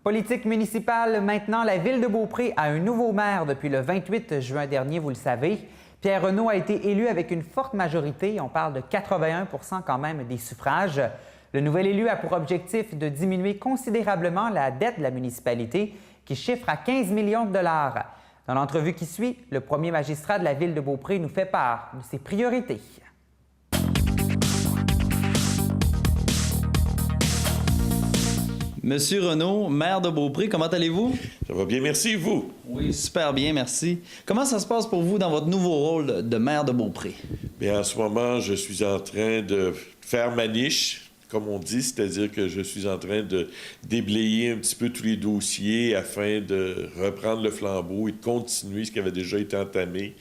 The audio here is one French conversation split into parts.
Politique municipale, maintenant, la Ville de Beaupré a un nouveau maire depuis le 28 juin dernier, vous le savez. Pierre Renaud a été élu avec une forte majorité. On parle de 81 quand même des suffrages. Le nouvel élu a pour objectif de diminuer considérablement la dette de la municipalité, qui chiffre à 15 millions de dollars. Dans l'entrevue qui suit, le premier magistrat de la Ville de Beaupré nous fait part de ses priorités. Monsieur Renaud, maire de Beaupré, comment allez-vous? Ça va bien, merci, vous? Oui, super bien, merci. Comment ça se passe pour vous dans votre nouveau rôle de maire de Beaupré? Bien, en ce moment, je suis en train de faire ma niche, comme on dit, c'est-à-dire que je suis en train de déblayer un petit peu tous les dossiers afin de reprendre le flambeau et de continuer ce qui avait déjà été entamé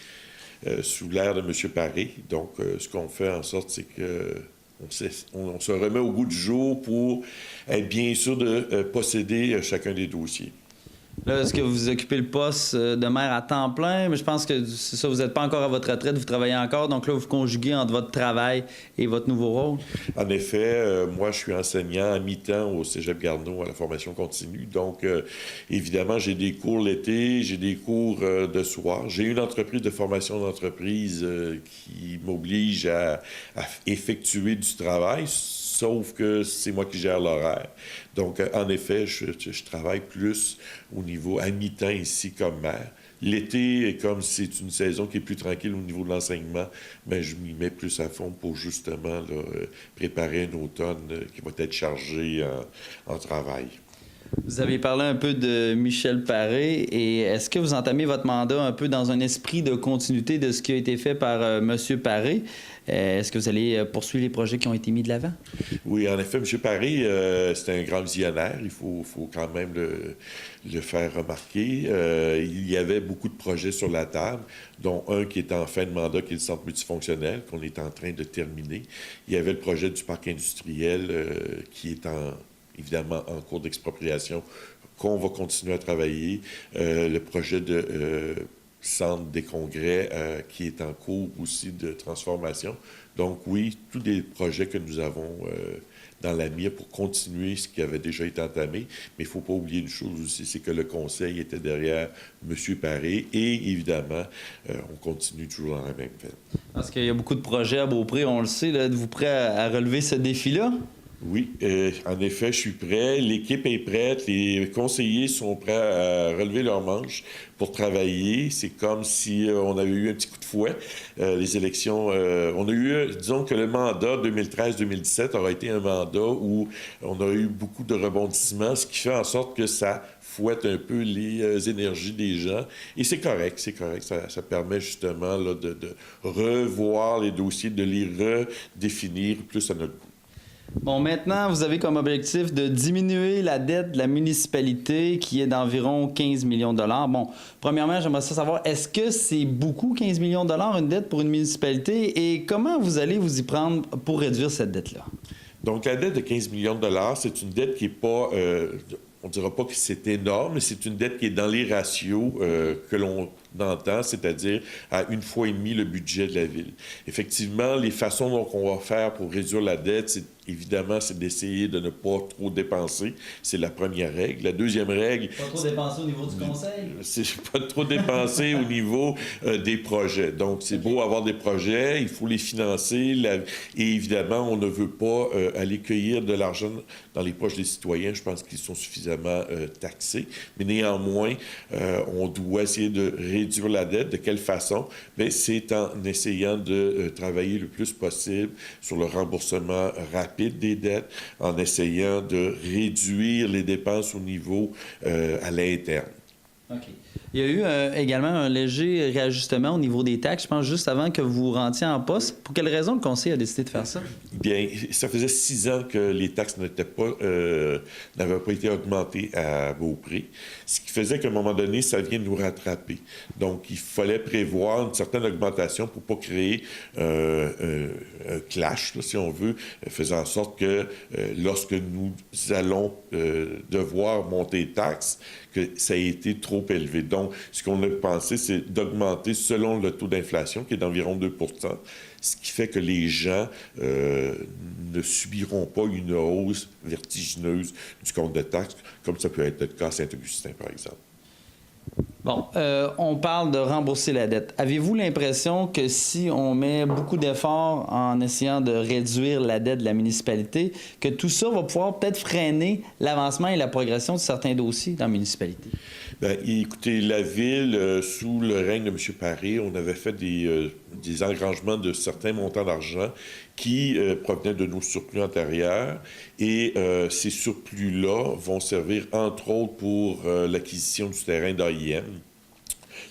sous l'ère de M. Paré. Donc, ce qu'on fait en sorte, c'est que on se remet au goût du jour pour être bien sûr de posséder chacun des dossiers. Là, est-ce que vous occupez le poste de maire à temps plein? Mais je pense que c'est ça, vous n'êtes pas encore à votre retraite, vous travaillez encore. Donc là, vous conjuguez entre votre travail et votre nouveau rôle? En effet, moi, je suis enseignant à mi-temps au Cégep Garneau à la formation continue. Donc, évidemment, j'ai des cours l'été, j'ai des cours de soir. J'ai une entreprise de formation d'entreprise qui m'oblige à effectuer du travail, sauf que c'est moi qui gère l'horaire. Donc, en effet, je travaille plus au niveau à mi-temps ici comme maire. L'été, comme c'est une saison qui est plus tranquille au niveau de l'enseignement, bien, je m'y mets plus à fond pour justement là, préparer un automne qui va être chargé en travail. Vous avez parlé un peu de Michel Paré et est-ce que vous entamez votre mandat un peu dans un esprit de continuité de ce qui a été fait par M. Paré? Est-ce que vous allez poursuivre les projets qui ont été mis de l'avant? Oui, en effet, M. Paré, c'est un grand visionnaire. Il faut quand même le faire remarquer. Il y avait beaucoup de projets sur la table, dont un qui est en fin de mandat, qui est le centre multifonctionnel, qu'on est en train de terminer. Il y avait le projet du parc industriel qui est évidemment en cours d'expropriation, qu'on va continuer à travailler. Le projet de centre des congrès qui est en cours aussi de transformation. Donc oui, tous des projets que nous avons dans la mire pour continuer ce qui avait déjà été entamé. Mais il ne faut pas oublier une chose aussi, c'est que le conseil était derrière M. Paré et évidemment, on continue toujours dans la même veine. Parce qu'il y a beaucoup de projets à Beaupré, on le sait. Là, êtes-vous prêt à relever ce défi-là? Oui, en effet, je suis prêt. L'équipe est prête. Les conseillers sont prêts à relever leurs manches pour travailler. C'est comme si on avait eu un petit coup de fouet. Les élections, on a eu, disons que le mandat 2013-2017 aura été un mandat où on a eu beaucoup de rebondissements, ce qui fait en sorte que ça fouette un peu les énergies des gens. Et c'est correct, c'est correct. Ça permet justement là, de revoir les dossiers, de les redéfinir plus à notre goût. Bon, maintenant, vous avez comme objectif de diminuer la dette de la municipalité qui est d'environ 15 millions de dollars. Bon, premièrement, j'aimerais savoir, est-ce que c'est beaucoup 15 millions de dollars, une dette pour une municipalité, et comment vous allez vous y prendre pour réduire cette dette-là? Donc, la dette de 15 millions de dollars, c'est une dette qui n'est pas... on ne dira pas que c'est énorme, mais c'est une dette qui est dans les ratios que l'on entend, c'est-à-dire à 1,5 fois le budget de la Ville. Effectivement, les façons dont on va faire pour réduire la dette, évidemment, c'est d'essayer de ne pas trop dépenser. C'est la première règle. La deuxième règle... Pas trop dépenser au niveau du conseil? C'est pas trop dépenser au niveau des projets. Donc, c'est beau avoir des projets, il faut les financer. Et évidemment, on ne veut pas aller cueillir de l'argent dans les poches des citoyens. Je pense qu'ils sont suffisamment taxés. Mais néanmoins, on doit essayer de réduire la dette. De quelle façon? Bien, c'est en essayant de travailler le plus possible sur le remboursement rapide des dettes, en essayant de réduire les dépenses au niveau à l'interne. OK. Il y a eu également un léger réajustement au niveau des taxes, je pense, juste avant que vous rentriez en poste. Pour quelle raison le conseil a décidé de faire ça? Bien, ça faisait 6 ans que les taxes n'avaient pas été augmentées à Beaupré, ce qui faisait qu'à un moment donné, ça vient nous rattraper. Donc, il fallait prévoir une certaine augmentation pour ne pas créer un clash, là, si on veut, faisant en sorte que lorsque nous allons devoir monter les taxes, que ça ait été trop trop élevé. Donc, ce qu'on a pensé, c'est d'augmenter selon le taux d'inflation, qui est d'environ 2 ce qui fait que les gens ne subiront pas une hausse vertigineuse du compte de taxes, comme ça peut être le cas à Saint-Augustin, par exemple. Bon, on parle de rembourser la dette. Avez-vous l'impression que si on met beaucoup d'efforts en essayant de réduire la dette de la municipalité, que tout ça va pouvoir peut-être freiner l'avancement et la progression de certains dossiers dans la municipalité? Bien, écoutez, la Ville, sous le règne de M. Paré, on avait fait des engrangements de certains montants d'argent qui provenaient de nos surplus antérieurs. Et ces surplus-là vont servir, entre autres, pour l'acquisition du terrain d'AIM,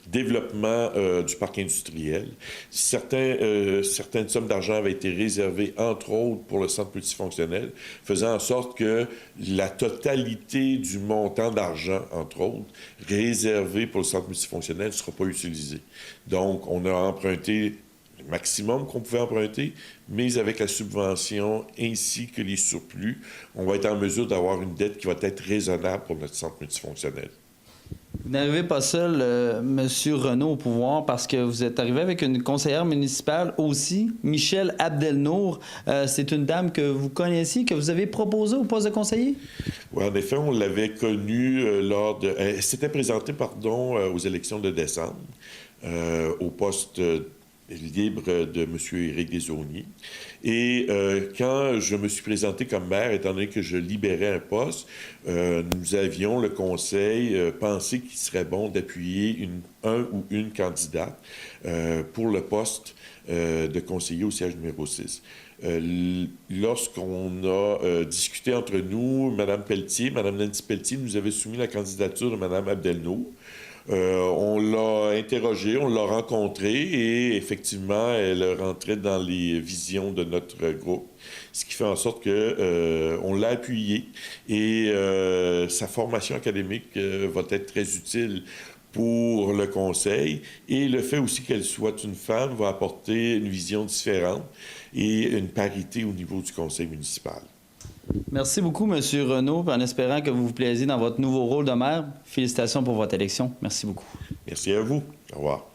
développement du parc industriel. Certaines sommes d'argent avaient été réservées, entre autres, pour le centre multifonctionnel, faisant en sorte que la totalité du montant d'argent, entre autres, réservé pour le centre multifonctionnel ne sera pas utilisé. Donc, on a emprunté le maximum qu'on pouvait emprunter, mais avec la subvention ainsi que les surplus, on va être en mesure d'avoir une dette qui va être raisonnable pour notre centre multifonctionnel. Vous n'arrivez pas seul, M. Renaud, au pouvoir, parce que vous êtes arrivé avec une conseillère municipale aussi, Michèle Abdelnour. C'est une dame que vous connaissiez, que vous avez proposée au poste de conseiller? Oui, en effet, on l'avait connue lors de... Elle s'était présentée, aux élections de décembre, au poste libre de M. Éric Desaulniers. Et quand je me suis présenté comme maire, étant donné que je libérais un poste, nous avions, le conseil, pensé qu'il serait bon d'appuyer un ou une candidate pour le poste de conseiller au siège numéro 6. Lorsqu'on a discuté entre nous, Mme Nancy Pelletier nous avait soumis la candidature de Mme Abdelnour. On l'a interrogée, on l'a rencontrée et effectivement, elle rentrait dans les visions de notre groupe, ce qui fait en sorte qu'on l'a appuyée et sa formation académique va être très utile pour le conseil et le fait aussi qu'elle soit une femme va apporter une vision différente et une parité au niveau du conseil municipal. Merci beaucoup, M. Renaud, en espérant que vous vous plaisiez dans votre nouveau rôle de maire. Félicitations pour votre élection. Merci beaucoup. Merci à vous. Au revoir.